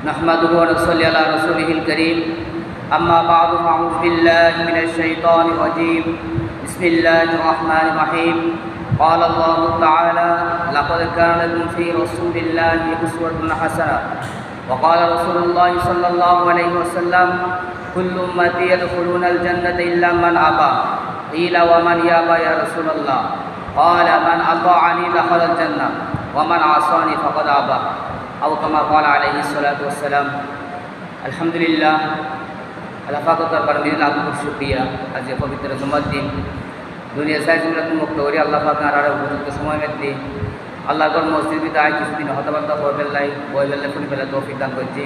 نحمده ونصلي على رسوله الكريم أما بعد فأعوذ بالله من الشيطان الرجيم بسم الله الرحمن الرحيم قال الله تعالى لقد كان لكم في رسول الله أسوة حسنة وقال رسول الله صلى الله عليه وسلم كل أمتي يدخلون الجنة إلا من أبى قيل ومن يأبى يا رسول الله قال من أطاعني دخل الجنة ومن عصاني فقد أبى أو كما قال عليه الصلاة والسلام الحمد لله আল্লাহ পাকের দরবারে লাখ লাখ শুকরিয়া। আজ এই পবিত্র জুমার দিন দুনিয়া সাইজুল্লাহ মুক্ত করি আল্লাহ পাক আর উপযুক্ত সময় মেতে আল্লাহর মসজিদ বিদায় কিছুদিন হতবার্তা বইবেলাই ফুল বেলা তৌফিক দান করছি।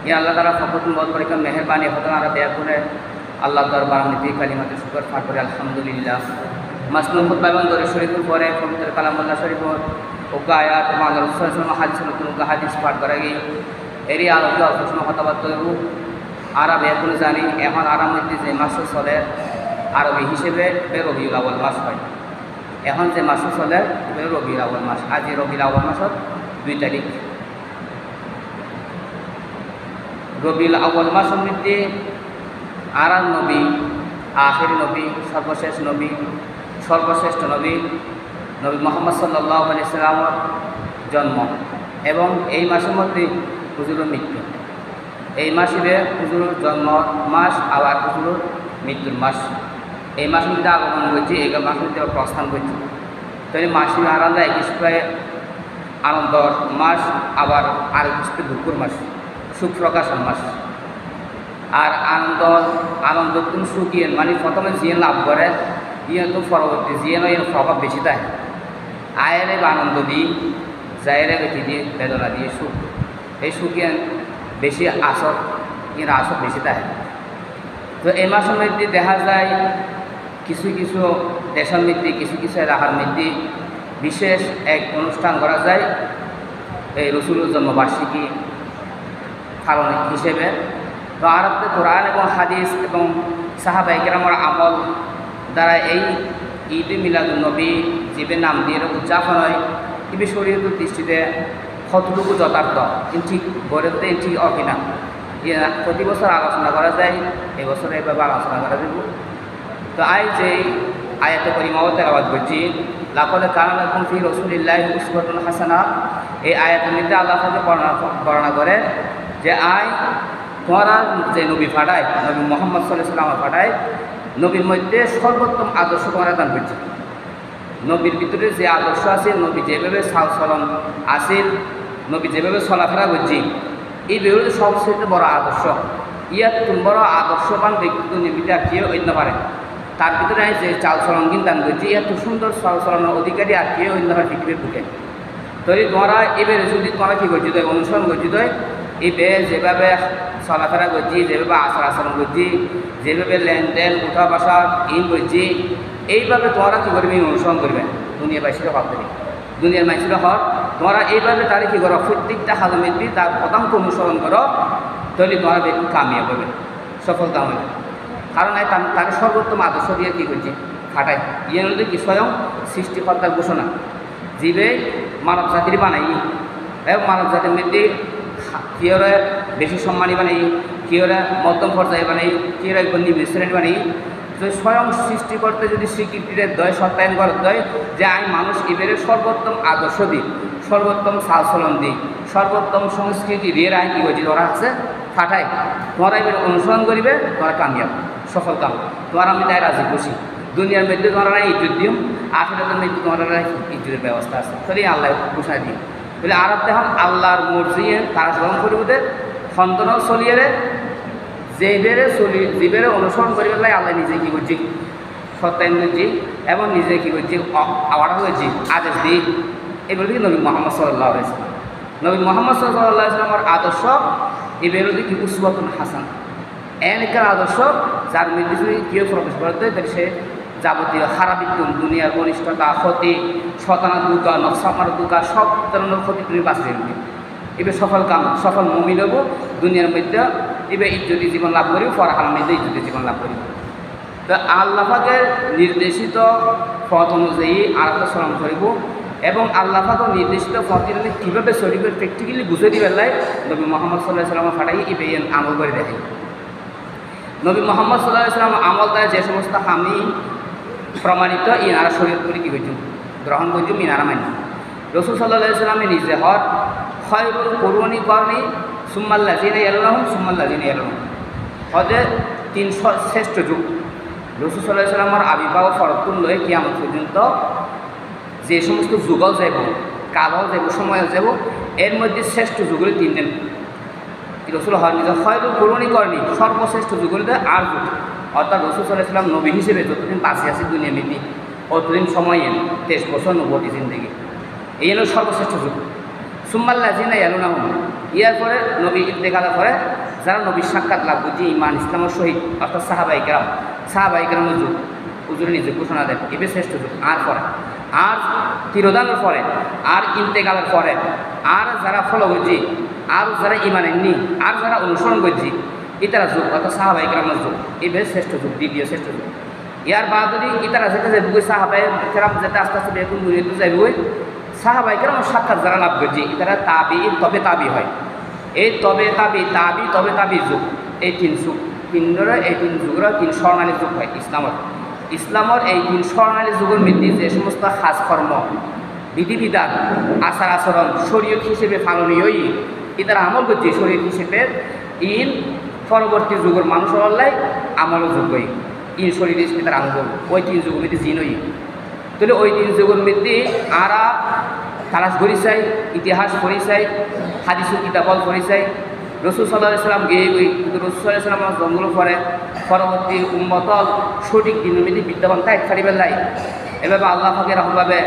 ইয়া আল্লাহ তাআলা ফকতুল মত পরীক্ষা মেহেরবানি হতাম আর দয়া করে আল্লাহ দরবার নিতে কালিমাতে শুকর পাঠ করে আলহামদুলিল্লাহ। মাসনুন খুতবা এবং দরুদ শরীফের পরে পবিত্র কালামুল্লাহ শরীফের ওগা আয়াত এবং আল্লাহর রাসূলের হাদিস নতুন হাদিস পাঠ করা গিয়ে এরই আলোকে অল্প সময় হতবার্তা হইব। আরব এখন জানি এখন আরাম মধ্যে যে মাস চলে আরবি হিসেবে রবিউল আউয়াল মাস হয়। এখন যে মাস চলে রবিউল আউয়াল মাস। আজি রবিউল আউয়াল মাসত 2 তারিখ। রবিউল আউয়াল মাসের মধ্যে আরাম নবী আখির নবী সর্বশেষ নবী সর্বশ্রেষ্ঠ নবী নবী মুহাম্মদ সাল্লাল্লাহু আলাইহি সাল্লামের জন্ম এবং এই মাসের মধ্যে হুজুরের মৃত্যু। এই মাসে হুজুরের জন্ম মাস আবার হুজুরের মৃত্যুর মাস। এই মাসের মধ্যে আগমন করছি, এই মাসের মধ্যে প্রস্থান করছি। তো এই মাসে আলাদা এক হিসেবে আনন্দর মাস আবার আরেক হিসেবে দুঃখর মাস, সুখ প্রকাশের মাস। আর আনন্দ তুমি সুখ ইয়ে মানে প্রথমে জিয়ে লাভ করে ইয়ে তো পরবর্তী জিয়ে এর প্রভাব বেশি থাকে। আয়ের আনন্দ দিই যায়ের বেশি দিয়ে বেদনা দিয়ে সুখ, এই সুখে বেশি আসর এর আসর বেশি থাকে। তো এই মাসের মধ্যে দেখা যায় কিছু কিছু দেশের মধ্যে কিছু কিছু এলাকার মধ্যে বিশেষ এক অনুষ্ঠান করা যায় এই রসুলের জন্মবার্ষিকী পালন হিসেবে। তো আরবতে কোরআন এবং হাদিস এবং সাহাবায়ে কেরামের আমল দ্বারা এই ঈদ মিলাদুন নবী জীবের নাম দিয়ে উদযাপন হয়। ইবি শরীয়তের দৃষ্টিতে কতটুকু যথার্থ ঠিক গড়েতে ঠিক অকিনা প্রতি বছর আলোচনা করা যায়, এবছর এভাবে আলোচনা করা যাব। তো যে আয়াতে কারিমাও তেলাওয়াত করছি লাকাদ কানা লাকুম ফি রাসূলিল্লাহি উসওয়াতুন হাসানাহ। এই আয়াতের মধ্যে আল্লাহ তাআলা বর্ণনা করে যে তোমরা যে নবী ফাটায় নবী মুহাম্মদ সাল্লাল্লাহু আলাইহি ওয়াসাল্লাম ফাটায় নবীর মধ্যে সর্বোত্তম আদর্শ তোমরা দান করছে। নবীর ভিতরে যে আদর্শ আছে, নবী যেভাবে চালচলন আছে, নবী যেভাবে চলাফেরা করছি, এই বেরোতে সবচেয়ে বড় আদর্শ। ইয়ার বড় আদর্শবান ব্যক্তিত্ব নির্মিত আর কেউ অন্য পারে। তার ভিতরে যে চালচলন কিন্তু দান করছি, এত সুন্দর চালচলনের অধিকারী আর কেউ অন্য হয় পৃথিবীর বুকে। তৈরি তোমরা এবারে যদি তোমরা কী করছি তো অনুসরণ করছি তো এবে যেভাবে চলাফেরা করছি, যেভাবে আচার আচরণ করছি, যেভাবে লেনদেন উঠা বসা ইন করছি, এইভাবে তোমরা কী করবে অনুসরণ করবে। দুনিয়াবাসীর হক দেবে, দুনিয়ার মানুষের হক তোমরা এইভাবে তারা কী করো প্রত্যেকটা হাজমের দিয়ে তার পদাঙ্ক অনুসরণ করো, তাহলে তোমরা ব্যক্তি কামিয়াব হবে, সফলতা হবে। কারণ তাকে সর্বোত্তম আদর্শ দিয়ে কী করছে ফাটায়। ইয়ে হলে কি স্বয়ং সৃষ্টিকর্তার ঘোষণা জীবে মানব জাতির বানাই এবং মানব জাতির মধ্যে কিয়রে বেশি সম্মানী বানাই, কিয়রে মধ্যম পর্যায়ে বানাই, কিয়রে একবার নিম্ন শ্রেণী বানাই। তো স্বয়ং সৃষ্টি করতে যদি স্বীকৃতির দয় সত্যায়ন করার দয় যে আমি মানুষ এবারে সর্বোত্তম আদর্শ দিই, সর্বোত্তম চালচলন দিই, সর্বোত্তম সংস্কৃতি দিয়ে আই কী করছি তোরা আছে ফাটাই। তোমরা এবার অনুসরণ করিবে, তোমরা কামিয়াব সফল কাম। তোমার আমি তাই রাজি খুশি। দুনিয়ার মধ্যে তোমরা ইজ্জত দিও, আখিরাতের মধ্যে তোমরা ইজ্জতের ব্যবস্থা আছে। তাহলে আল্লাহ ঘোষণা দিই বলে আরব দেখুন আল্লাহর মর্জিয়ে তারা স্মরণ করিবে সন্তান চলিয়ে যেবেরে অনুসরণ করি পেলাই আল্লাহ নিজে কী করছি সত্যায়ন করছি এবং নিজে কী করছি আওয়ার হয়েছি আদেশ দিই। এগুলো কি নবী মুহাম্মদ সাল্লাল্লাহু আলাইহি ওয়াসাল্লাম। নবী মুহাম্মদ সাল্লাল্লাহু আলাইহি ওয়াসাল্লামের আদর্শ এগুলো কি উসওয়াতুন হাসান, এনকার আদর্শ যার মধ্যে যদি কেউ প্রবেশ করতে তাহলে সে যাবতীয় খারাপিত্তুম দুনিয়ার অনিষ্টতা ক্ষতি শতানা দুকা নকশামার দুকা সব ধরনের ক্ষতি তুমি বাঁচিয়ে নেবে। এবার সফল মুমিন হব দুনিয়ার মধ্যে, এবার ইজ্জতি জীবন লাভ করিব, পরকালের মধ্যে ইজ্জতি জীবন লাভ করিব। তো আল্লাহ পাকের নির্দেশিত পথ অনুযায়ী আরেকটা স্মরণ করিব এবং আল্লাহ পাক নির্দিষ্ট ফজিলত কীভাবে শরীফের প্র্যাকটিক্যালি বুঝে দিবেন লাই নবী মোহাম্মদ সাল্লাহ সাল্লাম ফাটাই ইবেন আমল করে দেখে। নবী মোহাম্মদ সাল্লাহ সাল্লাম আমল দ্বারা যে সমস্ত হামি প্রমাণিত ইনারা শরীয়ত করে কী করছুন গ্রহণ করছুন ইনারা মানি। রসুল সাল্লাহ সাল্লামে নিজে হর খয়রুল করুণী করণী সুম্মাল্লা জিনে এলাম সুম্মাল্লা জিনে এলাম হদের 300 শ্রেষ্ঠ যুগ। রসুল সাল্লাহ সাল্লামর আবির্ভাব ফরতুল লয়ে কিয়ামত পর্যন্ত যে সমস্ত যুগল যাব কালও যাব সময় যাব এর মধ্যে শ্রেষ্ঠ যুগগুলি 3 দিন রসুল হওয়ার নিজের খয়রুল করুণী করণী সর্বশ্রেষ্ঠ যুগগুলিতে আর যুগ অর্থাৎ রসুল সাল্লাহ সাল্লাম নবী হিসেবে যতদিন বাঁচে আছে দুনিয়া মিতি অতদিন সময় 23 বছর 90 জিন্দগি এই হলো সর্বশ্রেষ্ঠ যুগ। সুম্মাল্লা জিনা এলুনা ইয়ার পরে নবী ইন্তেকালের পরে যারা নবীর সাক্ষাৎ লাভ করছে ইমান ইসলামের শহীদ অর্থাৎ সাহাবাই কেরামের যুগ হুজুরে নিজে ঘোষণা দেন এবে শ্রেষ্ঠ যুগ। আর পরে আর তিরোদানের পরে আর ইন্তেকালের পরে আর যারা ফলো করছি আর যারা ইমান এননি আর যারা অনুসরণ করছি ইতারা যুগ অর্থাৎ সাহাবাই কেরামের যুগ এবে শ্রেষ্ঠ যুগ দ্বিতীয় শ্রেষ্ঠ যুগ। ইয়ার বাদরি ইতারা যেতে যাবই সাহাবাই কেরাম যেতে আস্তে আস্তে বেগুন দুনিয়াতে যাবই সাহাবাই কেরাম সাক্ষাৎ যারা লাভ করছে ইতারা তাবি তবে তাবি হয়। এই তবে তাবি যুগ এই 3 যুগ এই 3 যুগের 3 স্বর্ণালী যুগ হয় ইসলামর এই 3 স্বর্ণালী যুগের মধ্যে যে সমস্ত কাজকর্ম বিধিবিধান আচার আচরণ শরীয়ত হিসেবে পালনীয় ইতারা আমল করছে শরীয়ত হিসেবে ইন পরবর্তী যুগের মানুষ হল্লাই আমল যোগ্যই ইন শরীর হিসেবে তার আমল ওই 3 যুগের মধ্যে জিনই তাহলে ওই 3 যুগের মধ্যে আরা তালাশ করি চাই ইতিহাস পড়ি চাই হাদিসু কিতাবল পড়ি চাই রসুল সাল্লাহ সাল্লাম গিয়ে কিন্তু রসুল সাল্লাহ সাল্লাম জঙ্গল পরে পরবর্তী উম্মতল সঠিক দিনমিতি বিদ্যমান তাই ছাড়িবেন লাই এভাবে আল্লাহ ফাঁকে রকমভাবে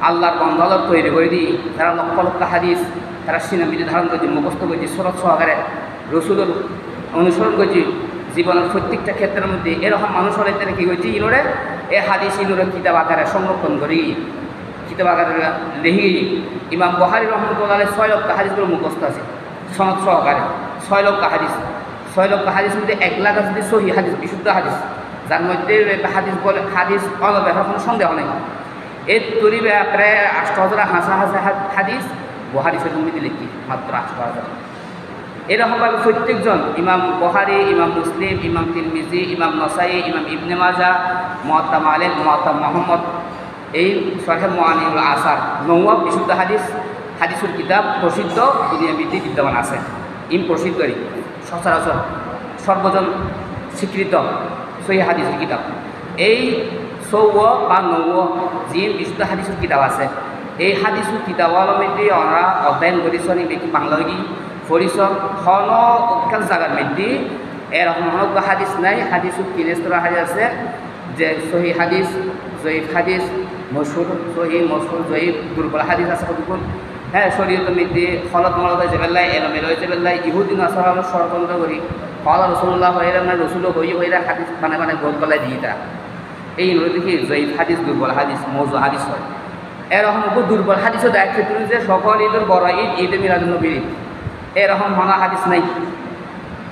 আল্লাহর বন্ধলত তৈরি করে দিই তারা লক্ষ লক্ষ হাদিস তারা সিনেমিতি ধারণ করছি মুখস্থ করছি সরত সহকারে রসুলের অনুসরণ করছি জীবনের প্রত্যেকটা ক্ষেত্রের মধ্যে এরকম মানুষ হলে তারা কী করছি ইনোরে এ হাদিস ইনোরে কিতাব আকারে সংরক্ষণ করি কিতাব আকারে লিখি। ইমাম বুখারী রহমতুল্লাহ 6 লক্ষ হাদিসগুলো মুখস্থ আছে সনদ সহকারে 6 লক্ষ হাদিস মধ্যে 1 লাখ যদি সহি হাদিস বিশুদ্ধ হাদিস যার মধ্যে হাদিস অনব্যাপার কোনো সন্দেহ নেই। এর তৈরি প্রায় 8,000 হাদিস বুখারী শরীফের মধ্যে লিখি মাত্র 8,000। এরকমভাবে প্রত্যেকজন ইমাম বুখারী ইমাম মুসলিম ইমাম তিরমিজি ইমাম নাসাই ইমাম ইবনে মাজাহ মুআত্তা মালিক মুআত্তা মুহাম্মদ এই শরহে মুআনিউল আসার 9 বিশুদ্ধ হাদিসুল কিতাব প্রসিদ্ধ দুনিয়াভিত্তিক বিদ্যমান আছে প্রসিদ্ধই সচরাচর সর্বজন স্বীকৃত সহি হাদিসুল কিতাব এই 100 বা 9 যে বিশুদ্ধ হাদিসুল কিতাব আছে এই হাদিসুল কিতাবর মধ্যে আমরা অধ্যয়ন করেছেন ব্যক্তি বাংলা পরিস হন উৎকাল জায়গার মধ্যে এরকম অনেক হাদিস নাই হাদিসুল 3 স্তরের হাদিস আছে যে সহি হাদিস জয়ীফ হাদিস মশহুর সহি মশহুর জয়ীফ দুর্বল হাদিস আছে কতক্ষণ হ্যাঁ শরীয়তের মধ্যে খলত মলত হয়েছে বেল্লাই এলোমেলো হয়েছে বেল্লাই ইহুদিন আসর ষড়যন্ত্র করি ফল রসুল্লাহ হইরা না রসুলও হইরা হাদিস মানে গোল গলায় দিয়ে তারা এই নদী দেখি জয়ীফ হাদিস দুর্বল হাদিস মৌজু হাদিস হয় এরকম দুর্বল হাদিসও দায়িত্ব তুলি যে সকল ঈদের বড় ঈদে মিলাদুন্নবী এরকম মনা হাদিস নাই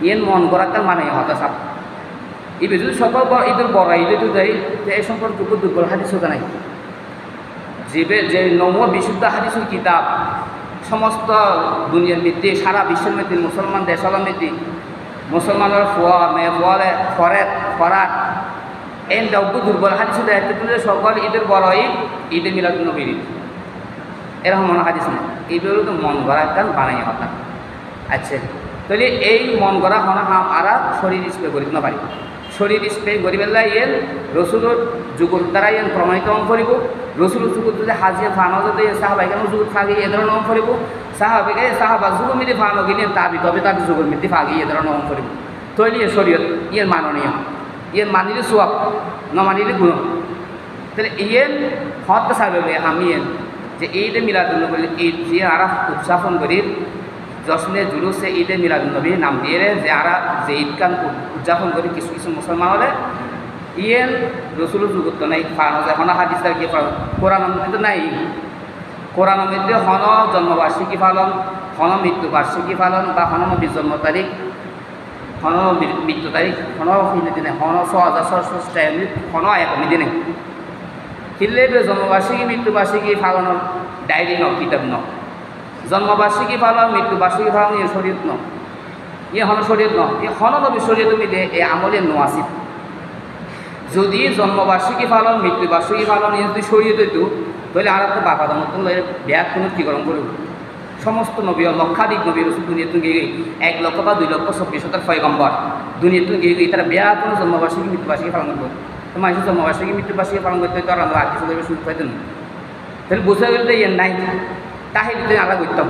ইয়েন মন করার তার মানে হতাশা এই যদি সকল ঈদের বড় ঈদে তো যাই এই সম্পর্কে দুর্বল হাদিসও নাই যে 9 বিশুদ্ধ হাদিসুল কিতাব সমস্ত দুনিয়ার মধ্যে সারা বিশ্বের মধ্যে মুসলমান দেশের মধ্যে মুসলমানের ফরাত এই দুর্বল হাদিস দায়িত্ব তুলে সকল ঈদের বড় ঈদে মিলাদুন্নবী এরকম মনে হাদিস নেই এইগুলো তো মন গড়া কান বানাই হতা আচ্ছা তাহলে এই মন গড়া হনা আমরা শরীর স্প্রে করি না পারি শরীর স্প্রে করি বেলা ইয়ের রসুলের যুগর দ্বারা ইয়ে প্রমাণিত অঙ্ক করিব রসুলের যুগত যদি হাজিয়ে ফানো যদি সাহাবাই কেন যুগ ফাঁকি এ ধরনের অঙ্ক করিব সাহাবা যুগ মিলে ফানো কিনে তাবি যুগের মধ্যে ফাঁকি এ ধরনের অঙ্ক করিব তৈরি শরীয়ত ইয়ের মাননীয় ইয়ের মানিলে সোয়াব ন মানিলে গুণ তাহলে ইয়ের হত্যা সাবে আমি যে ঈদে মিলাদুন্নবী ঈদ যে আরা উদযাপন করি জশ্নে জুলুসে ঈদে মিলাদুন্নবী নাম দিয়ে যে আরা যে ঈদকান উদযাপন করি কিছু কিছু মুসলমান হলে ইয়েন রসুলের যুগত নাই ফানো যায় হন হাদিস কি কোরআন মধ্যে নাই কোরআন মধ্যে হন জন্মবার্ষিকী পালন হন মৃত্যুবার্ষিকী পালন বা হন নবীর জন্ম তারিখ হন মৃত্যু তারিখ হন দিনে হন 6066 হন এক দিনে কিনলে জন্মবার্ষিকী মৃত্যুবার্ষিকী পালনের ডায়েরি ন কিতাব ন জন্মবার্ষিকী পালন মৃত্যুবার্ষিকী পালন ইয়ে শরীয়ত ন ইয়ে হন শরীয়ত ন এই হন নবী শরীয়ত মিলে এই আমলের ন আসিত যদি জন্মবার্ষিকী পালন মৃত্যুবার্ষিকী পালন ইয়ে যদি শরীয়ত হইতো তাহলে আর একটা বাপা দাম ব্যাগ কোনো কী গরম করব সমস্ত নবী লক্ষাধিক নবী রসুল দুনিয়া তুমি গিয়ে 1 লক্ষ বা 2,24,000 পয়গম্বর দুনিয়া তুমি গিয়ে তারা ব্যাগ কোনো জন্মবার্ষিকী মৃত্যুবার্ষিকী পালন করবো তো মানুষের জন্মবার্ষিকী মৃত্যুবার্ষিকী পালন করতে তো আর কিছু দেবে শুরু পাইতেন তাহলে বোঝা গেল যে ইয়ে নাই তাহিলে আলাদা করতাম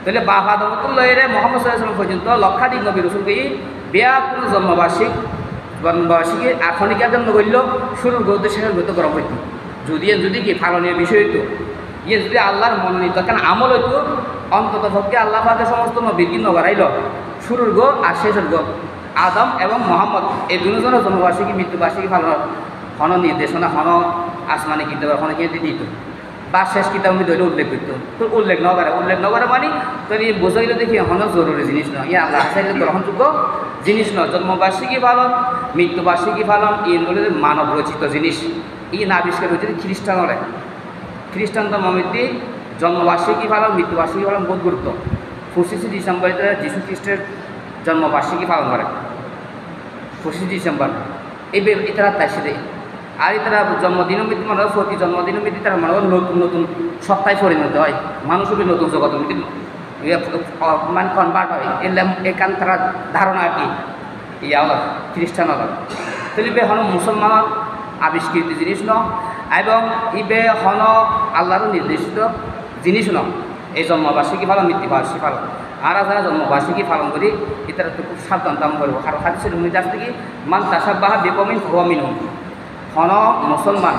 তাহলে বাবা দমতুল্লাহ মোহাম্মদ সাল্লাল্লাহু পর্যন্ত লক্ষাধিক নবী রসুলকে ব্যাগ কোনো জন্মবার্ষিকী আখনিকার জন্য করলেও শুরুর গৌত শেষের গৌত গরম হইত যদি কি ফালনীয় বিষয় হইতো ইয়ে যদি আল্লাহর মনোনীত কারণ আমল হইতো অন্তত পক্ষে আল্লাহ পাকে সমস্ত নবীর কি নগরাইল শুরুর গো আর শেষের গো আদম এবং মোহাম্মদ এই দুজনের জন্মবার্ষিকী মৃত্যুবার্ষিকী পালন হন নির্দেশনা হন আসমানি কিতাবের হন কিনে দিত বা শেষ কিতাব আমি ধরে উল্লেখ করতো তো উল্লেখ নগরে মানে তোর এই বোঝাইলে দেখি হন জরুরি জিনিস নয় ইয়ে আল্লাহ চাইলে গ্রহণযোগ্য জিনিস নয় জন্মবার্ষিকী পালন মৃত্যুবার্ষিকী পালন এই হল মানব রচিত জিনিস ইন আবিষ্কার হয়েছে খ্রিস্টানরে খ্রিস্টান ধর্মমধ্যে জন্মবার্ষিকী পালন মৃত্যুবার্ষিকী পালন বহুত গুরুত্ব 25 ডিসেম্বর যীশু খ্রিস্টের জন্মবার্ষিকী পালন করে 25 ডিসেম্বর এটারা তাই সাথে আর তারা জন্মদিন মৃত্যু মনে হয় প্রতি জন্মদিন মৃত্যু তারা মনে হয় নতুন নতুন সপ্তাহে পরিণত হয় মানুষ হবে নতুন জগৎ মানে কনভার্ট হয় এখান তারা ধারণা আর কি ইয়া খ্রিস্টান তাহলে হন মুসলমান আবিষ্কৃত জিনিস ন এবং ইবে হন আল্লাহর নির্দেশিত জিনিস ন এই জন্মবার্ষিকী পালন মৃত্যুবার্ষিকী পালন আর যারা জন্মবার্ষিকী পালন করি এটারা তো খুব সাবধান দাম করবো আর হাদিসের কাছ থেকে মান তাসাব্বাহা বিকমিন হুয়া মিনহুম হন মুসলমান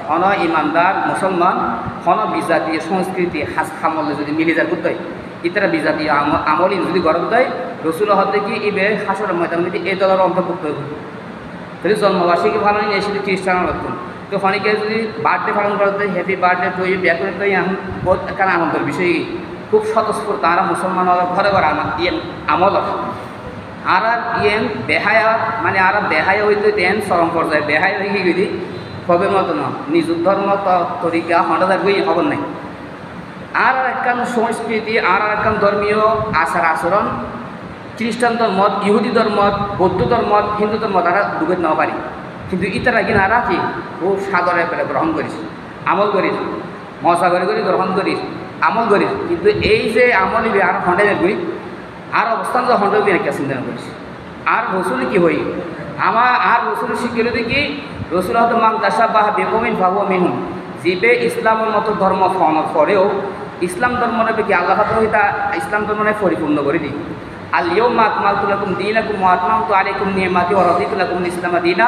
হন ইমানদার মুসলমান হন বিজাতীয় সংস্কৃতি হাস আমলে যদি মিলে যায় করতে ইতারা বিজাতীয় আমলি যদি গরম দেয় রসুল হতে কি ইবে হাসরের ময়দান যদি এই দলের অন্তর্ভুক্ত হইব তাহলে জন্মবার্ষিকী পালন এসে খ্রিস্টান লক্ষণ তো অনেকে যদি বার্থডে পালন করতে হ্যাপি বার্থডে তো এই ব্যাক করে তো এখন বহুত একটা আনন্দের বিষয় খুব স্বতঃস্ফূর্ত তারা মুসলমান ঘরে ঘরে আমল আর ইয়েন বেহায়া মানে আর বেহায়া হইতে তেন চরম পর্যায়ে বেহায়া হয়ে গেলি হবে মতো না নিজ ধর্ম তরিকা হঠাৎ বই খবর নাই আর একখান সংস্কৃতি আর একখান ধর্মীয় আচার আচরণ খ্রিস্টান ধর্মত ইহুদি ধর্মত বৌদ্ধ ধর্মত হিন্দু ধর্ম তারা ডুবে নেওয়া পারি কিন্তু ইতারা কিনা আর কি খুব সাদরে পেলে গ্রহণ করিস আমল করিস মশা করে গ্রহণ করিস আমল করিস কিন্তু এই যে আমল আর হন্ডে করি আর অবস্থান যে হন্ডে একটা চিন্তা করিস আর রসুল কি হই আমার আর রসুল শিখিল কি রসুল হয়তো মান দাসা বা বেকমিন ভাবু মিহুন জিবে ইসলামের মতো ধর্ম পরেও ইসলাম ধর্মটা কি আল্লাহ তা ইসলাম ধর্মে পরিপূর্ণ করে দিই আল ইয়াউমা আকমালতু লাকুম দীনাকুম ওয়া আতমামতু আলাইকুম নি'মাতি ওয়া রাদিতু লাকুম ইসলামা দীনা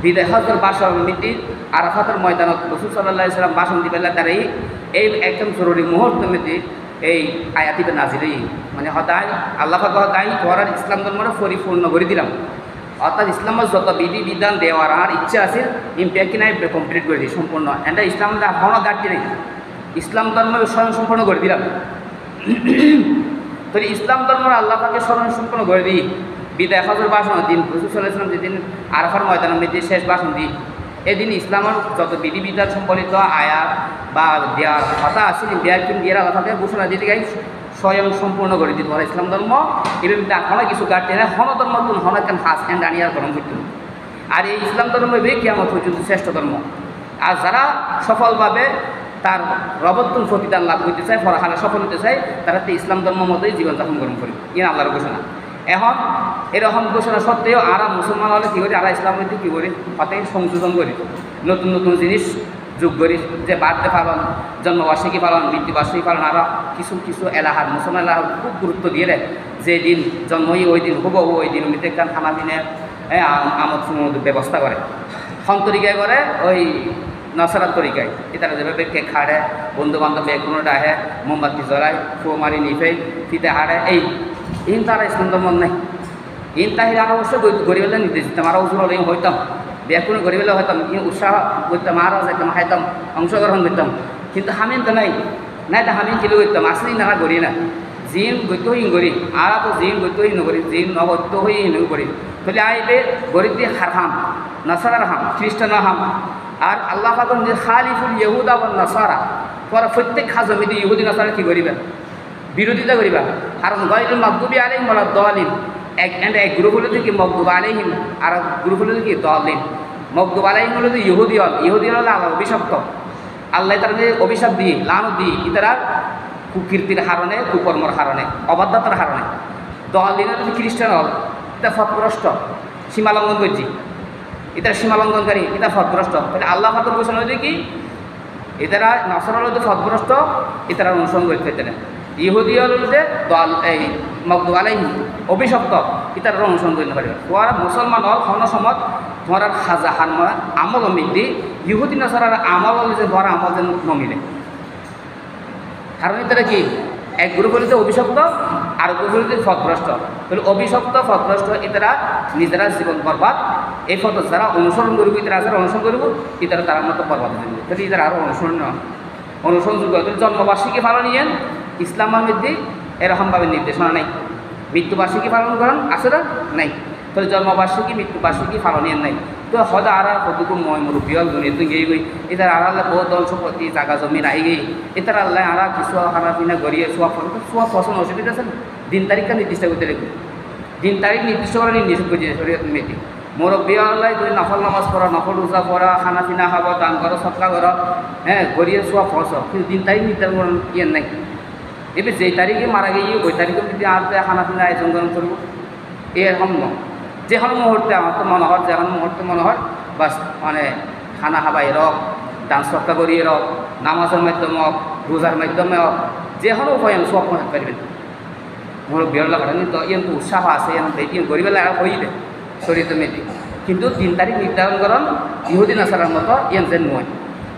বিদায় হজর বাসর মিতি আরাফাতের ময়দানত রাসূল সাল্লাল্লাহু আলাইহি সাল্লাম ভাষণ দিবেলা তারাই এই একদম জরুরি মুহূর্ত মিতি এই আয়াতিবে নাজিল মানে হদায় আল্লাহ পাক হদায় তোরার ইসলাম ধর্মটা পরিপূর্ণ করে দিলাম অর্থাৎ ইসলামের যত বিধি বিধান দেওয়ার আর ইচ্ছা আছে ইম্প্যাক্ট নাই কমপ্লিট করে দিই সম্পূর্ণ এটা ইসলাম এখনও ঘাটতি নেই ইসলাম ধর্ম স্বয়ং সম্পূর্ণ করে দিলাম তো ইসলাম ধর্মের আল্লাহ পাকে স্মরণ সম্পন্ন করে দিই বিদায় হজর ভাষণ দিন রাসূল সাল্লাল্লাহু আলাইহি ওয়াসাল্লাম যেদিন আরাফার ময়দানের মধ্যে শেষ ভাষণ দিই এদিন ইসলামের যত বিধিবিধান সম্বলিত আয়াত বা দেওয়ার কথা আছে দেয়ার কিন্তু দিয়ে আল্লাহ পাকে ঘোষণা দিতে গাই স্বয়ং সম্পূর্ণ করে দিতে পারে ইসলাম ধর্ম এবার এখনও কিছু কাটতে না হন ধর্ম তুন হন কেন হাস এন্ড আনিয়ার গ্রহণ করতে আর এই ইসলাম ধর্ম কিয়ামত পর্যন্ত শ্রেষ্ঠ ধর্ম আর যারা সফলভাবে তার রবতুল প্রতিদান লাভ করতে চায় ফরাহানা সফল হতে চায় তারা তো ইসলাম ধর্ম মতোই জীবনযাপন গ্রহণ করে ইয়ে আল্লাহর ঘোষণা এখন এরকম ঘোষণা সত্ত্বেও আর মুসলমান হলে কী করি আর ইসলাম মধ্যে কী করি হতে সংশোধন করি নতুন নতুন জিনিস যোগ করি যে বার্থডে পালন জন্মবার্ষিকী পালন মৃত্যুবার্ষিকী পালন আরও কিছু কিছু এলাহার মুসলমান এলাহার খুব গুরুত্ব দিয়ে দেয় যে দিন জন্মই ওই দিন হবো ওই দিন মৃত্যু একখান খানা দিনে আমদ ব্যবস্থা করে খন তরিকায় করে ওই নসরাত তরিকায় এটা যেভাবে কেক হাড়ে বন্ধু বান্ধব কোনো ডাহে মোমবাতি জ্বলায় ফু মারি নিফে ফিতে হাড়ে এই ইন তারা ইসলাম ধর্ম নাই ইন তাহির আর অবশ্যই গরিবেলা নিতে দিতাম আরও উজুর হলে হইতাম কোনো গরিবেলা হইতাম উৎসাহ করতাম আরও যাইতাম খাইতাম অংশগ্রহণ করতাম কিন্তু হামিন তো নাই তো হামিন কিলো করতাম আসলে না গড়ি না জিন গত্য হই গড়ি আর তো জিন গত্য হই নগরি জিন নগত্য হই নগরি তাহলে আইবে গরিব দিয়ে হাম নাসারার হাম খ্রিস্টান হাম আর আল্লাহ পাক যে খালিফুল ইহুদা ওয়ান নাসারা তোরা প্রত্যেক হাজমিতে ইহুদি নাসারা কী করিবা বিরোধিতা করিবা কারণ গায়রুল মাগদুবি আলাইহিম ওয়ালা দালিন এক গ্রুপ হলো কি মাগদুব আলাইহিম আর গ্রুপ হলো কি দালিন মাগদুব আলাইহিম হলো ইহুদি হল আল্লাহ অভিশপ্ত আল্লাহ তারা অভিশাপ দিয়ে লানত দিয়ে ইতারা কুকীর্তির হারণে কুকর্মর হারণে অবাধ্যতার হারণে দালিনের যদি খ্রিস্টান হল এটা ফতগ্রস্ত সীমালঙ্ঘন করছি এটা সীমালঙ্ঘনকারী এটা ফতগ্রস্ত তাহলে আল্লাহ ফাতর ঘোষণা হয়েছে কি এটারা নসরাল হতে ফতগ্রস্ত এটারা অনুসরণ করতে না ইহুদি হল যে দল এই মাগদুব আলাইহিম অভিশপ্ত ইতারা অনুসরণ করতে পারবে তোরা মুসলমান হল কোন সময় তোমার হাজা হানমা আমল মিলি ইহুদি নসরার আমল হল যে ধরা আমল যেন নমিলে কারণ এটারা কি এক গ্রুপ হলিতে অভিশপ্ত আর গ্রুপ হলিতে ফতগ্রস্ত তাহলে অভিশপ্ত ফতগ্রস্ত এটারা নিজেরা জীবন বরবাদ এই ফটো যারা অনুসরণ করব ইতারা যারা অনুসরণ করব ইতারা তার মতো বরবাদ হয়ে যাবে তাহলে ইতারা আরও অনুসরণযোগ্য তাহলে জন্মবার্ষিকী পালন নিয়েন ইসলামের মধ্যে এরকমভাবে নির্দেশনা নেই মৃত্যুবার্ষিকী পালন করেন আছে না নাই তাহলে জন্মবার্ষিকী মৃত্যুবার্ষিকী পালন নিয়েন নাই তো হয়তো আর কতটুকু ময় মুরব্বী হল দুনিয়া তুই গিয়ে গই এটার আর আল্লাহ বহু দল সম্পত্তি জায়গা জমি নাই গই এটার আল্লাহ আর কিছু খানা পিনা গড়িয়ে সোয়া পছন্দ অসুবিধা আছে দিন তারিখটা নির্দিষ্ট করতে রেখে দিন তারিখ নির্দিষ্ট করে নিষেধ করছে শরীয়ত মেয়েটি মুরব্বী আল্লাহ তুমি নফল নামাজ পড়া নফল রোজা পড়া খানা পিনা খাবো দান করো সৎকা করো হ্যাঁ গড়িয়ে সোয়া ফস কিন্তু দিন তারিখ নির্ধারণ ইয়ে নাই এবার যেই তারিখে মারা গিয়ে ওই তারিখে যদি আর খানা পিনা আয়োজন গ্রহণ করবো এরকম নয় যে কোনো মুহূর্তে আমার তো মনে হয় যে কোনো মুহূর্তে মনে হয় বাস মানে খানা খাবাই রক দান সৎকা করিয়ে রক নামাজের মাধ্যমে হোক রোজার মাধ্যমে হোক যে কোনো উপায় আমি সব মনে পারবেন মোর বিরল লাগে তো ইয়ে তো উৎসাহ আছে ইয়ে গরিবেলা আর হয়ে দেয় শরীর মেয়েটি কিন্তু দিন তারিখ নির্ধারণ করেন ইহুদি নাসারার মতো ইয়ে যেন নয়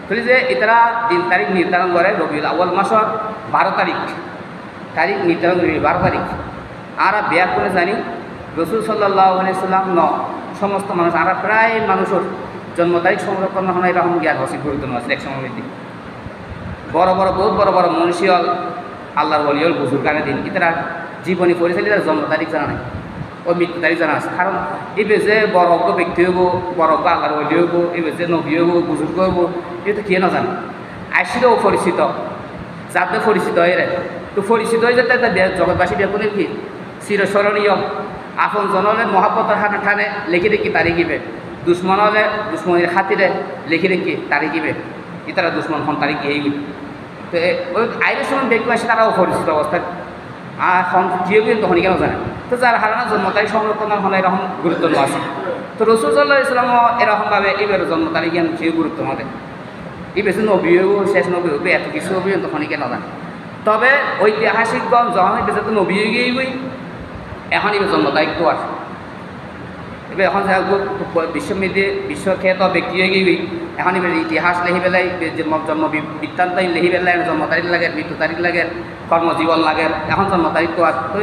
তাহলে যে এটারা দিন তারিখ নির্ধারণ করে রবিউল আউয়াল মাসের 12 তারিখ নির্ধারণ করি 12 তারিখ আর বিয়া করে জানি রসুল সাল্লাল্লাহু আলাইহি সাল্লাম সমস্ত মানুষ আর প্রায় মানুষের জন্ম তারিখ সংরক্ষণ হয় এরকম জ্ঞান হচ্ছে গুরুত্ব আছে এক সময় মধ্যে বহুত বড় বড় মনীষী হল আল্লাহর ওলি হল বুজুর্গানের দিন এটারা জীবনী পরিচালিত জন্ম তারিখ জানা নাই ও মৃত্যু তারিখ জানা আছে কারণ এবে যে বড় অজ্ঞ ব্যক্তি হইব বড় অজ্ঞ আল্লাহর ওলি হইব এবে যে নবী হইব বুজুর্গ হইব এটা কে না জানে আইসিলেও পরিচিত যাতে পরিচিত হয়ে রে তো পরিচিত হয়ে যাতে জগৎবাসী ব্যাপনের কি চিরস্মরণীয় আপন জন হলে মহাব্বতর হাতে ঠানে লিখে দেখি তারিখিবে দুশ্মন হলে দুশ্মনের খাতিরে লিখে দেখি তারিখিবে ইতারা দুশ্মন খন তারিখ এই তো ওই আইনের সময় ব্যক্তি আসে তারাও পরিচিত অবস্থায় আর কেউ কিন্তু তখনই কেন জানে তো যার হারানো জন্ম তারিখ সংরক্ষণ হলে এরকম গুরুত্ব আছে তো রসুল সাল্লাল্লাহু আলাইহি ওয়াসাল্লাম এরকমভাবে এবার জন্ম তারিখ কেউ গুরুত্ব আমাদের এই বেশি নবী হইব শেষ নবী হইব এত কিছু হবে তখনই কেন জানে তবে ঐতিহাসিকগণ যখন বেশি তো নবী হয়ে গিয়েই এখন এবার জন্ম তারিখ তো আছে এবার এখন বিশ্বখ্যাত ব্যক্তি হয়ে গিয়ে এখন এবার ইতিহাস লেখি পেলাই জন্ম বৃত্তান্ত লেখি পেলাই জন্ম তারিখ লাগে মৃত্যু তারিখ লাগে কর্মজীবন লাগে এখন জন্ম তারিখ তো আছে তো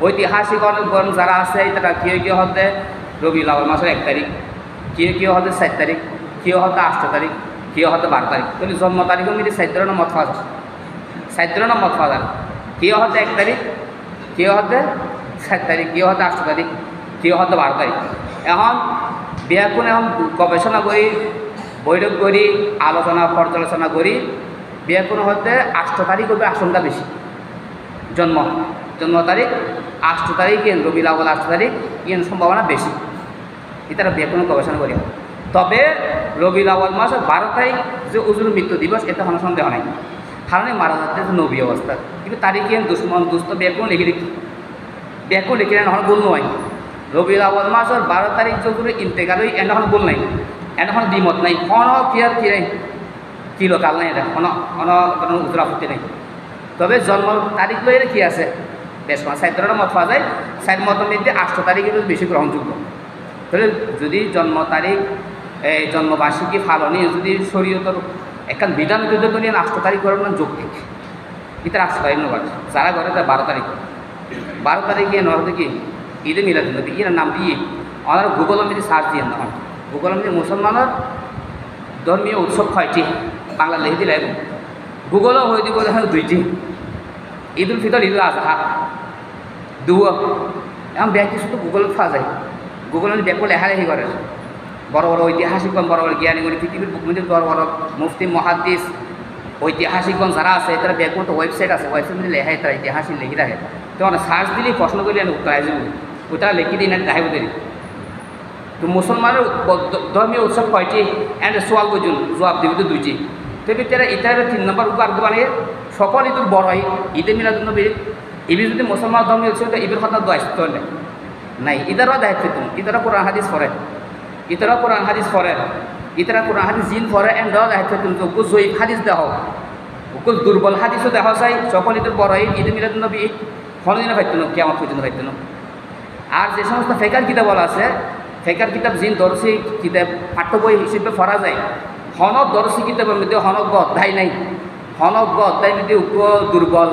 ঐতিহাসিকগণ যারা আছে তারা কেউ হতে রবিউল আউয়াল মাসের 1 তারিখ কেউ হতে 4 তারিখ কেউ হতে 8 তারিখ কেউ হতে 12 তারিখ তাহলে জন্ম তারিখের মধ্যে 4 ধরনের মত পাওয়া যায় 4 ধরনের মত পাওয়া যায় কেউ হতে 1 তারিখ কেউ হতে 7 তারিখ কেউ হতে 8 তারিখ কেউ হতে 12 তারিখ এখন ব্যাকুণ এখন গবেষণা করি বৈঠক করি আলোচনা পর্যালোচনা করি ব্যাকুণ হতে 8 তারিখ হবে আশঙ্কা বেশি জন্ম তারিখ 8 তারিখ রবিউল আউয়াল 8 তারিখ ইয়ের সম্ভাবনা বেশি এটা ব্যাকুণ গবেষণা করি তবে রবিউল আউয়াল মাসের 12 তারিখ যে হুজুর মৃত্যু দিবস এটা কোনো সন্দেহ নাই কারণ মারা যাচ্ছে নবী অবস্থা কিন্তু তারিখ দুশ্মন দুস্থ ব্যাকুণ লিখে এখন ভুল নয় রবিউল আউয়াল মাসের 12 তারিখ যখন ইন্তেকাল হই এখন ভুল নাই এখন দ্বিমত নাই কোনো ক্লিয়ার কি নাই কি লোকাল নাই এটা কোনো উত্তরাপত্তি নেই তবে জন্ম তারিখ লইলে কি আছে বেশ 4 ধরনের মত পাওয়া যায় 4 মতের মধ্যে 8 তারিখ বেশি গ্রহণযোগ্য তাহলে যদি জন্ম তারিখ এই জন্মবার্ষিকী পালনে যদি শরীয়তের একটা বিধান যদি নিয়ে 8 তারিখ করার মানে যৌক্তিক এটা 8 তারিখ নয় যারা করে তার 12 তারিখ 12 তারিখে নয় কি ঈদে মিলাদুন্নবী এর নাম দিয়ে ওনারা গুগলের মধ্যে সার্চ দিয়ে না গুগলের মধ্যে মুসলমানের ধর্মীয় উৎসব 6টি বাংলা লিখে দিলে গুগলও হয়ে দিব এখন 2টি ঈদুল ফিতর ঈদুল আজহা এখন ব্যাংকে শুধু গুগল পাওয়া যায় গুগলের ব্যাংক লেখালেখি করে বড় বড় ঐতিহাসিক বড় বড় জ্ঞানী পৃথিবীর বুক মধ্যে বড় বড় মুফতি মহাদ্দিস ঐতিহাসিকগণ যারা আছে তারা ব্যাকুত ওয়েবসাইট আছে, ওয়েবসাইট মধ্যে লেখা তারা ইতিহাসিক লিখি রাখে, তো সার্চ দিলেই প্রশ্ন করলে উত্তর আসবে, ওটা লিখি দিই না দেখাইব দেরি। তো মুসলমানের ধর্মীয় উৎসব কয়টি অ্যান্ড সোয়াল বুঝুন জবাব দিবি তো দুইটি। তো তারা এটার 3 নম্বর উপর মানে সকল ঈদুর বড় হয় ঈদে মিলাদুন্নবী। ইবি যদি মুসলমান ধর্মীয় উৎসব ঈদের কথা দায়িত্ব নেই নাই, ইদারও দায়িত্ব তুমি ইতারা কোরআন হাদিস পড়ে, ইতারা কোরআন হাদিস পড়ে, ইতারা কোরআন হাদিস জিন পড়ে এন্ড দায়িত্ব তুমি ওকে জয়ীফ হাদিস দেওয়া ওকে দুর্বল হাদিসও দেখা যায়। সকল ঈদের বড় হয় ঈদে মিলাদুন্নবী ঈদ কোনোদিনও পাইত না, কেমন পর্যন্ত পাইত না। আর যে সমস্ত ফেকার কিতাব আছে, ফেকার কিতাব জিন দর্শী কিতাব পাঠ্য বই হিসেবে পড়া যায়, হনক দর্শী কিতাবের মধ্যে হনক অধ্যায় নাই, হনক অধ্যায় মধ্যে দুর্বল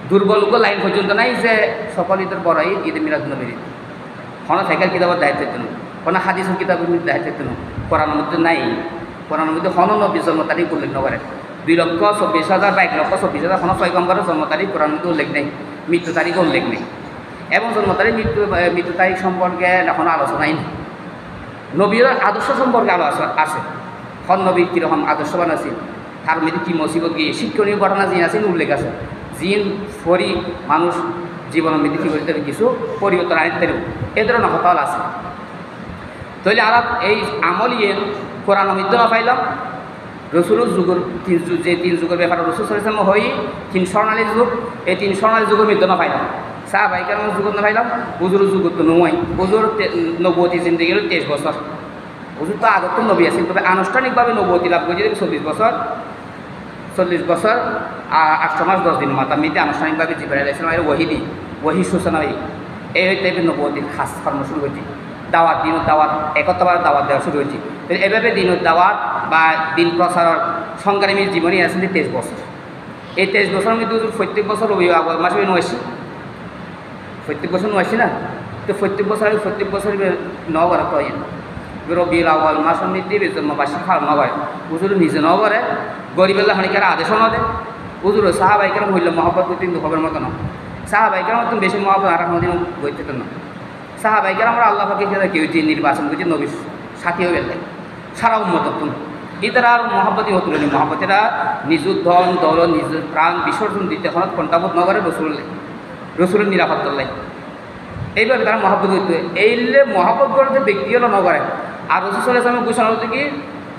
দুর্বল লাইন পর্যন্ত নাই যে সকল ঈদের বড় ঈদ ঈদে মিলাদুন্নবীর ঈদ। কোনো ফেকার কিতাবের দায়িত্ব দিত না, কোনো হাদিসের কিতাবের মধ্যে দায়িত্ব দিত না, কোরআনের মধ্যে নাই। কোরআনের মধ্যে হন নবী জন্ম তারিখ উল্লেখ নকরে, 2,24,000 বা 1,24,000 কোনো পয়গম্বরের জন্ম তারিখ কোরআনের মধ্যে উল্লেখ নেই, মৃত্যু তারিখও উল্লেখ নেই, এবং জন্ম তারিখ মৃত্যু তারিখ সম্পর্কে এখন আলোচনাই নেই। নবীর আদর্শ সম্পর্কে আলোচনা আছে, হন নবী কীরকম আদর্শবান আছে, তার মধ্যে কী মসিবত গিয়ে শিক্ষণীয় ঘটনা জিন আছে উল্লেখ আছে, জিন ফরি মানুষ জীবনের মধ্যে কী করতে কিছু পরিবর্তন আনতে এ ধরনের হতাল আছে। তাহলে আর এই আমল ইয়ে কোরআন মধ্যে না পাইলাম, রসুলের যুগের যে 3 যুগের ব্যাপারে রসুল সাল্লাল্লাহু হয় 3 স্বর্ণালী যুগ, এই 3 স্বর্ণালী যুগের মধ্যে না পাইলাম, সাহাবায়ে কেরামের যুগত না পাইলাম, হুজুরের যুগত তো নয়, হুজুর নবুয়তী জিন্দেগি হল 23 বছর, হুজুর তো আগত নবী আছেন, তবে আনুষ্ঠানিকভাবে নবুয়তী লাভ করেছে 40 বছর 8 মাস 10 দিন মাতা মিতে আনুষ্ঠানিকভাবে জিবরাইল আলাইহিস সালামের ওয়াহি সূচনা এই টাইপের নবুয়তীর খাস কর্ম শুরু হয়েছে। দাওয়াত দিনের দাওয়াত একত্রবার দাওয়াত দেওয়া শুরু হয়েছে। এভাবে দিনের দাওয়াত বা দিন প্রচারের সংগ্রামীর জীবনই আসলে 23 বছর। এই 23 বছরের মধ্যে প্রত্যেক বছর রবি মাসে নয়সি, প্রত্যেক বছর নয়সি না, তো প্রত্যেক বছর নবার তো রবিউল আউয়াল মাসের মধ্যে জন্মবার্ষিক পালন করে, হুজুর নিজে ন করে, গরিবের হানিকার আদেশও না দেয়, হুজুর সাহাবায়ে কেরাম হইল মহব্বত কিন্তু খবর মতো না, সাহাবায়ে কেরাম তো বেশি মহব্বত আর কোনোদিন বইতে না। সাহাবায়ে কেরাম আমরা আল্লাহ পাকে কেউ যে নির্বাচন করছে নবীর সাথী হয়ে গেলে সারা উম্মত তুমি এটারা আর মহাব্বতী হতো না, মহাব্বতেরা নিজের ধন দৌলত নিজের প্রাণ বিসর্জন দিতে হঠাৎ কণ্ঠাবোধ ন করে রসুলের নিরাপত্তার লাই, এইভাবে তারা মহাব্বত হইতে এইলে মহাব্বত করতে ব্যক্তি হলো ন করে। আর রসুল সাল্লাল্লাহু আলাইহি ওয়াসাল্লাম ঘোষণা হতো কি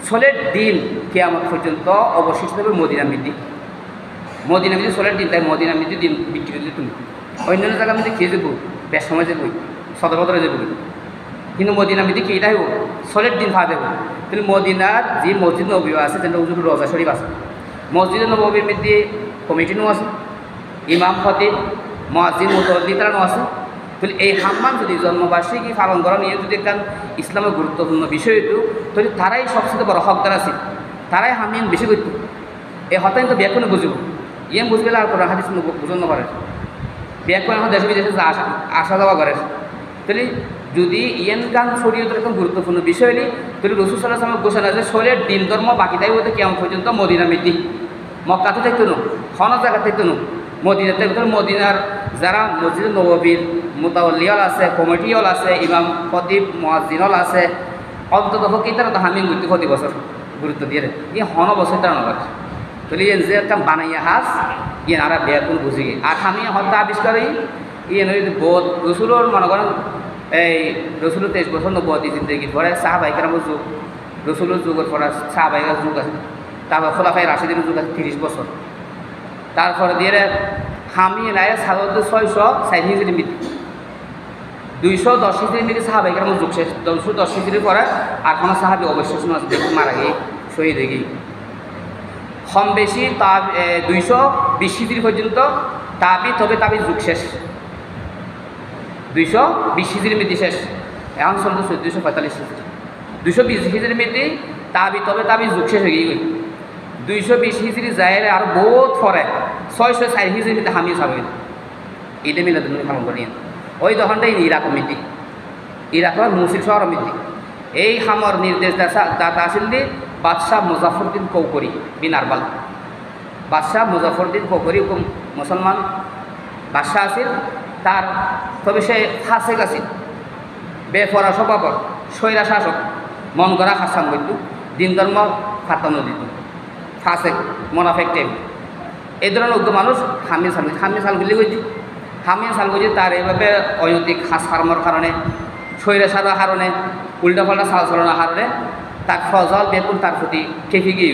ষোলের দিন কিয়ামত পর্যন্ত অবশিষ্ট হবে মদিনা মৃদ্ধি, মদিনা মৃদ্ধি ষোলের দিন, তাই মদিনা মৃদ্ধি দিন বিক্রি হতে তুমি অন্যান্য জায়গার মধ্যে খেয়ে যাবো, বেশ সময় যাবো, সদর বদরে যাবো, কিন্তু মদিনা মৃদ্ধি কি এটাই হোক ষোলের দিন ভা দেবো। কিন্তু মদিনার যে মসজিদ নবী আছে যেটা হুজুর রোজা শরীফ আছে, মসজিদ নবীর মধ্যে কমিটিও আছে, ইমাম খতিব মুয়াজ্জিন মুতাওয়াল্লি তারাও আছে। তাহলে এই হাম্মান যদি জন্মবার্ষিকী পালন করা নিয়ে যদি একটা ইসলামের গুরুত্বপূর্ণ বিষয় হইত, তাহলে তারাই সবচেয়ে বড় হকদার আছে, তারাই হামিয়ান বেশি করত। এই হতাই তো ব্যাকুণে বুঝব, ইয়ে বুঝবে আর কোনো হাদিস বুঝন করে ব্যাকুণ এখন দেশ বিদেশে আসা যাওয়া করে। তাহলে যদি ইয়েন গান শরীয়তের একদম গুরুত্বপূর্ণ বিষয় নেই, তাহলে রসুল সাল্লাল্লাহু আলাইহি ওয়াসাল্লাম ঘোষণা আছে শরীরের দিন ধর্ম বাকি তাই হতে কেমন পর্যন্ত মদিনা মৃদ্ধি, মক্কাতে থাকতো না, কোনো জায়গা থাকতো না, মদিনাতে মদিনার যারা মসজিদ নববীর মুতাওয়াল্লিয়াল আছে, কমিটিওয়াল আছে, ইমাম খতিব মুয়াজ্জিনল আছে, অন্তত পক্ষে তারা তো হামিং করতে 40 বছর গুরুত্ব দিয়ে এই হন বছর তারা নগর। তাহলে ইয়ে যে একটা বানাইয়া হাস ইয়ে আর বেয়াকুন বুঝি গে আর আমি হত্যা আবিষ্কারই ইয়ে নয় বোধ রসুলোর মনে করেন এই রসুলের 23 বছর নবুয়তী জিন্দেগির পরে সাহাবায়ে কেরামের যুগ, রসুলের যুগের পরে সাহাবায়ে যুগ আছে, তারপর খোলাফায়ে রাশিদের যুগ আছে 30 বছর, তারপরে দিয়ে হামি নাই 660 হিজরি মৃত্যু, 210 হিজরি মৃত্যু সাহাবায়ে কেরামের যুগ শেষ, 210 হিজরির পরে আর কোনো সাহাবি অবশ্যই দেখুন মারা গিয়ে শহীদ হয়ে গিয়ে কম বেশি তা 220 হিজরি পর্যন্ত তাবি, তবে তাবি যুগ শেষ, 220 হিজরি মৃত্যু শেষ, এখন চলতে 1445 হিজরি, 220 হিজরি মৃত্যু তাবি, তবে তাবি যুগ শেষ হয়ে গিয়ে 220 হিজরি যায় আর বহুত পরে 604 হিজরি মৃত্যু হামিয়ে সাবেন ঈদে মিলাদুন্নবী পালন করি। ওই তখনটাই ইরাক মৃত্যু, ইরাকের মুসিল শহর মৃত্যু, এই হামর নির্দেশ দাতা আসেন বাদশাহ মুজাফরউদ্দিন কৌকরি বিন আরবাল, বাদশাহ মুজাফরউদ্দিন কৌকরি মুসলমান বাদশাহ আছিল, তার তবে সে ফাসেক আছিল, বেফরা স্বভাবর, স্বৈরা শাসক, মন গড়া শাসন করত, দিন ধর্ম ফাতানো দিত। ফাসেক মোনাফেক টাইপ এই ধরনের উগ্র মানুষ হামিয়া সাল গুলি করছি হামিয়া সাল করছি তার এইভাবে অনৈতিক হাসারমর কারণে স্বৈরাচারের কারণে উল্টাপাল্টা চালচলনের কারণে তার ফজল বেতন তার প্রতি খেপে গিয়ে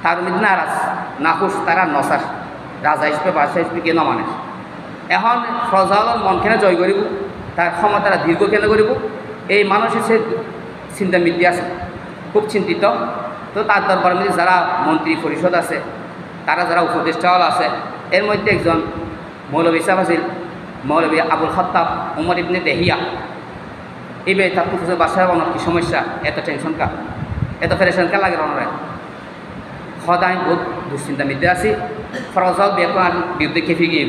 তার মধ্যে নারাজ নাখুশ তারা নসার রাজা হিসেবে বাদশাহ হিসেবে কেন মানে এখন ফজলের মন কেন জয় করিব তার ক্ষমতারা দীর্ঘ কেন করিব এই মানুষের সে চিন্তা মিত্তি আছে খুব চিন্তিত তো তার দরবার মধ্যে যারা মন্ত্রী পরিষদ আছে তারা যারা উপদেষ্টাওয়ালা আছে এর মধ্যে একজন মৌলভী সাহেব আছিল মৌলভী আবুল খত্তাব উমর ইবনে দেহিয়া এবার তার পুজো বাসায় অনেক কি সমস্যা এত টেনশন কা এত ফেরেশন কা লাগে রনরায় সদায় বহুত দুশ্চিন্তা মিদ্যে আছি ফরজল বেতন বিরুদ্ধে খেপে গিয়ে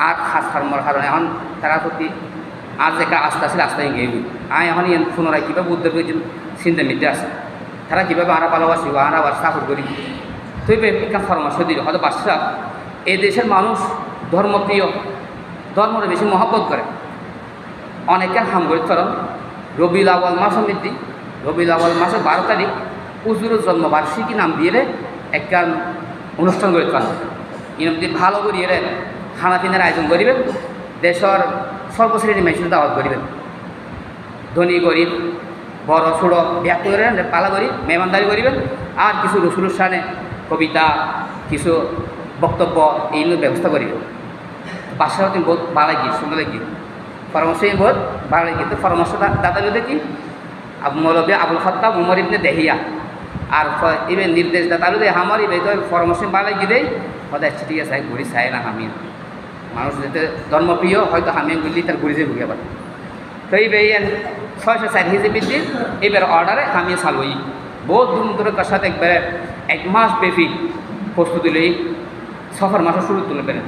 আর খাস ফার্মর কারণে এখন তারা প্রতি আর যে আস্তে আসলে আস্তে গিয়ে আয় এখন পুনরায় কীভাবে উদ্যোগ করেছেন চিন্তা মিদ্যে আছে তারা কীভাবে আরা ভালোবাসিব আর আবার সাপোর্ট করি তুই একটা পরামর্শ দিল হয়তো বাদশাহ এই দেশের মানুষ ধর্মপ্রিয় ধর্মরে বেশি মহব্বত করে অনেকে হামগরিত করেন রবিউল আউয়াল মাস সমৃদ্ধি রবিউল আউয়াল মাসের 12 তারিখ হুজুরের জন্মবার্ষিকী নাম দিয়ে একটা অনুষ্ঠান করে করেন ইনমদি ভালো করিয়ে খানা পিনার আয়োজন করিবেন দেশের সর্বশ্রেণী মানুষের দাওয়াত করিবেন ধনী গরিব বড় ছোড়ো ব্যাগ করে পালা করি মেহমানদারি করিবেন আর কিছু রসুলের সামনে কবিতা কিছু বক্তব্য এইগুলোর ব্যবস্থা করিবেন বাদশাহ তিনি বহুত ভালো গিয়ে সুন্দর গিয়ে পরামর্শ বহুত ভালো গিয়ে তো পরামর্শ দাদা কি মৌলভী আবুল খত্তাব উমর ইবনে দেহিয়া আর এবার নির্দেশ দাতা আমার এই তো পরামর্শ ভালো গিয়ে দেয় হয়তো আচ্ছা ঠিক আছে ঘুরি চাই না হামিয়া মানুষ যেতে ধর্মপ্রিয় হয়তো হামিয়া গুলি তার ঘুরি যে ভুগে পারে তো এই 660 কেজি বৃদ্ধি এবার অর্ডারে হামিয়া চালুই বহুত দূর সাথে একবারে 1 মাস ব্যাপী প্রস্তুতি লই সফর মাসের শুরু তুলে পেলেন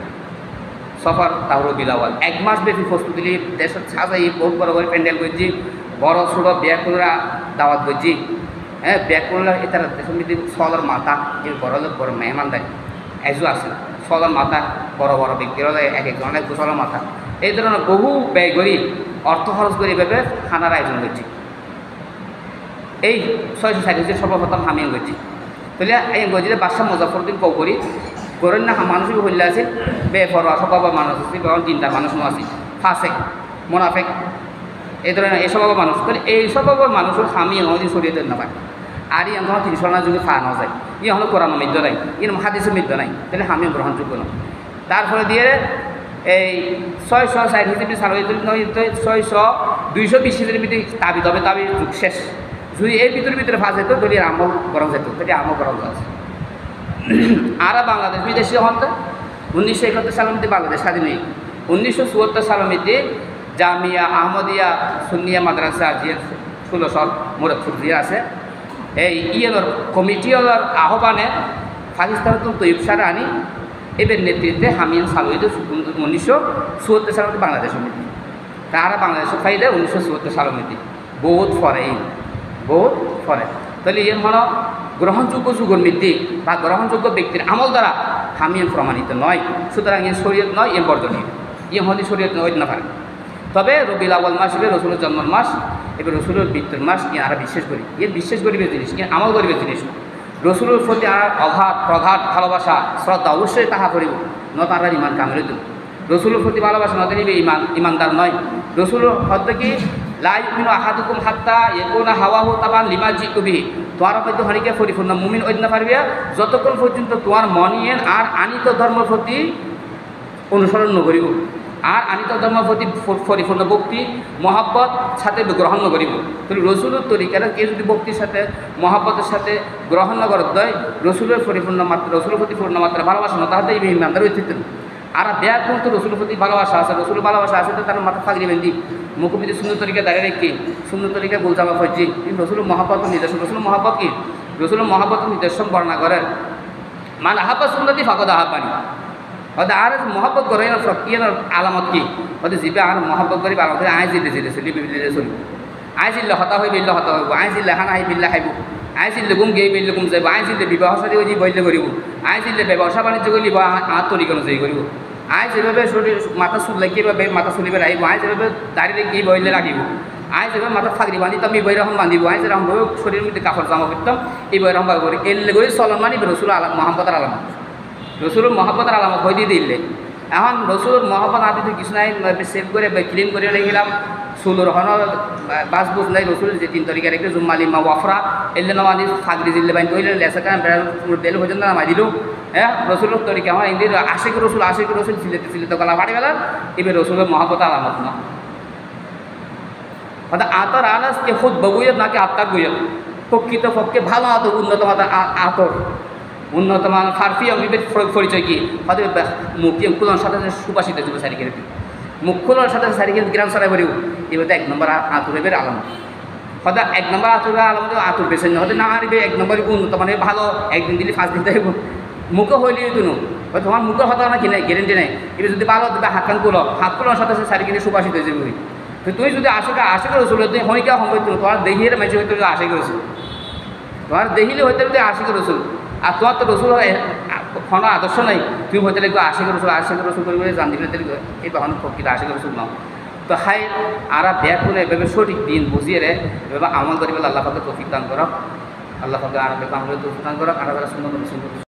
সফর তাহলে বিলাওয়াল 1 মাস ব্যাপী প্রস্তুতি নিয়ে দেশের সাজাই বহুত বড় বড় প্যান্ডেল করছি বড় ছোটো ব্যাকুলরা দাওয়াত করছি হ্যাঁ ব্যাকুলরা এটার দেশের মধ্যে সলার মাথা যে বড় লোক বড় মেহমানদারি এজও আছে সলার মাথা বড় বড় ব্যক্তিরা এক একজন অনেক সলার মাথা এই ধরনের বহু ব্যয় করি অর্থ খরচ করে এভাবে খানার আয়োজন করছি এই 660 সর্বপ্রথম হামিয়া করছি তাহলে এই গজিলে বাদশাহ মুজাফরউদ্দিন কৌ করি করেন না মানুষই হইলে আছে বেফরোয়া স্বভাব মানুষ আছে এবং চিন্তা মানুষ আছে ফাসেক মোনাফেক এই ধরনের এই স্বভাব মানুষ তাহলে এই স্বভাবের মানুষের হামি আমাদের শরীরে না পায় আর ই এখন 30 সালের যুগে খাওয়ানো যায় ই হলো কোরআন মৃত্যু নাই ইন হাদিসের মৃত্যু নাই তাহলে হামিও গ্রহণযোগ্য নয় তারপরে দিয়ে এই 660 হিসেবে সাল 220 হিসেবের ভিতরে দাবি তবে দাবি যুগ শেষ যদি এই ভিতরে ফাঁস যেত তাহলে আমল গরম যেত তাহলে আমল গরম আছে আর বাংলাদেশ বিদেশি হন তো 1971 সালের মধ্যে বাংলাদেশ স্বাধীন হয়ে 1974 সালের মধ্যে জামিয়া আহমদিয়া সুন্নিয়া মাদ্রাসা যে 16 মুরাদপুর দিয়ে আছে এই ইয়ের কমিটির আহ্বানে পাকিস্তানের তো তৈব সারা আনি এদের নেতৃত্বে হামিয়ান চালু হয়েছে 1974 সালের মধ্যে বাংলাদেশের মধ্যে তারা বাংলাদেশের ফাইদে 1974 সালের মধ্যে বহুত ফরে তাহলে ইয়ে হল গ্রহণযোগ্য যুগের মধ্যে বা গ্রহণযোগ্য ব্যক্তির আমল দ্বারা হামিয়ান প্রমাণিত নয় সুতরাং এ শরীয়ত নয় এ বর্জনীয় ইয়ে হলে শরীয়ত নয় না পারে তবে রবিউল আউয়াল মাস হবে রসুলের জন্মের মাস এবার রসুলের মৃত্যুর মাস কি আমরা বিশ্বাস করি বিশ্বাস করিবে জিনিস কি আমল করিবে জিনিস রসুলের প্রতি আর প্রঘাত ভালোবাসা শ্রদ্ধা অবশ্যই তাহা করিব নত আমরা ইমান কামের দিন রসুলের প্রতি ভালোবাসা নতে নিবে ইমানদার নয় রসুলের হদ্দ কি লাই মিনু আহাদুকুম হাত্তা ইয়াকুনা হাওয়াহু তাবান লিমা জিতুবিহি তোমার মধ্যে হরিকে পরিপূর্ণ মুমিন হইতে না পারবে যতক্ষণ পর্যন্ত তোমার মনিয়েন আর আনিত ধর্মের প্রতি অনুসরণ নকরিব আর আনিত ধর্মের প্রতি পরিপূর্ণ ভক্তি মহাব্বত সাথে গ্রহণ করিব তাহলে রসুলের তরিকার কেউ যদি ভক্তির সাথে মহাব্বতের সাথে গ্রহণ না করত দেয় রসুলের পরিপূর্ণ মাত্রা রসুলের প্রতি পূর্ণ মাত্রা ভালোবাসা না তাহলে এই ইমানদার হইতে আর ব্যাগ কিন্তু রসুলের প্রতি ভালোবাসা আছে রসুলের ভালোবাসা আছে তো তার মাথা ফাঁকড়ি বেঁধি মুখবিধি সুন্দর তরিকা দাঁড়িয়ে রেখে সুন্দর তরিকা গোলজামা ফজি কিন্তু রসুলের মহাব্বত নিদর্শন রসুলের মহাব্বত কি রসুলের মহাব্বত নিদর্শন বর্ণনা করেন মান আহাব্বা সুন্নতি ফাকদ আহাব্বানি হয়তো আর মহাব্বত করে ইয়ে আলামত কি হয়তো জিবে আর মহাব্বত করি আলামত আয় জিলে চলিব চলিব আয় জিল্লে হতা হইব হতা হইব আয় জিল্লে খানা আহি বিল্লা খাইব আয় জিল্লে গুম গেই বিল্লে গুম যাইব আয় জিল্লে বিবাহ সাথে ওই বৈল্য করিব আয় জিল্লে ব্যবসা বাণিজ্য করিব আর তরিকা অনুযায়ী করিব আয় যেভাবে শরীর মাথা চুল লাগিয়ে মাথা চুলিবে রাখিব আয় যেভাবে দাঁড়িয়ে গিয়ে বইলে রাখিব আয় যেরকম মাথা ফাগরি বাঁধিতাম এই বইরকম বাঁধিব আয় যেরকম শরীরের মধ্যে কাপড় জামা করতাম এই বইরকম ভাবে করি এলে করে চলন মানি রসুল মহাব্বতের আলামত রসুলের মহাব্বতের আলামত হয়ে দিয়ে দিলে এখন রসুলের মহাব্বত আদি কিছু নাই সেভ করে ক্লিন করে রেখেলাম চুলোর হন বাস বুঝ নাই রসুলের যে 3 তারিখে রেখে জুম্মালি মা ওয়াফরা এলে নামানি ফাগরি দিলে বাইন কইলে লেসা কান দেল পর্যন্ত নামাই দিল হ্যাঁ রসুলের তরিকা আমার ইন্দির আশিক রসুল সিলেতে সিলেতে গলা ফাটি গেল এবার রসুলের মহাব্বত আলামত না অর্থাৎ আতর আনাস কে খুদ বগুয়ত নাকি আত্মাক গুয়ত প্রকৃত পক্ষে ভালো আতর উন্নত মাতার আতর উন্নত মান ফারফি অমিবের পরিচয় কি হয়তো মুখ খুলন সাথে সুবাসিত ছিল সারিকের মুখ খুলন সাথে সারিকের গ্রাম সারাই বেরিও এবার 1 নম্বর আতুরের আলামত হয়তো 1 নম্বর আতুরের আলামত আতুর বেছে হয়তো না আনিবে 1 নম্বর উন্নত মানে ভালো একদিন দিলে 5 দিন দেব মুখে হইলেই তো হয়তো তোমার মুখে হতো না কি নাই গ্যারেন্টি নাই এবার যদি ভালো দেবে হাতখান হাত খুলন সাথে সারিকের সুবাসিত হয়ে যাবে তো তুই যদি আশিক রসুল তুই হইকা সম্ভব তোমার দেহির মেঝে হইতে আশিক রসুল তোমার দেহিলে হইতে আশিক রসুল আর তোমার তো রসুল কোনো আদর্শ নাই তুমি হইতে লাগবে আশিক রসুল করে জান দিলে এই তখন প্রকৃত আশিক রসুল নাও তো হাই আর ব্যাগ করে এভাবে সঠিক দিন বুঝিয়ে রে এভাবে আমল করি বলে আল্লাহ পাকে তৌফিক দান করো আল্লাহ পাকে আর আমাদের তৌফিক দান করো আর সুন্দর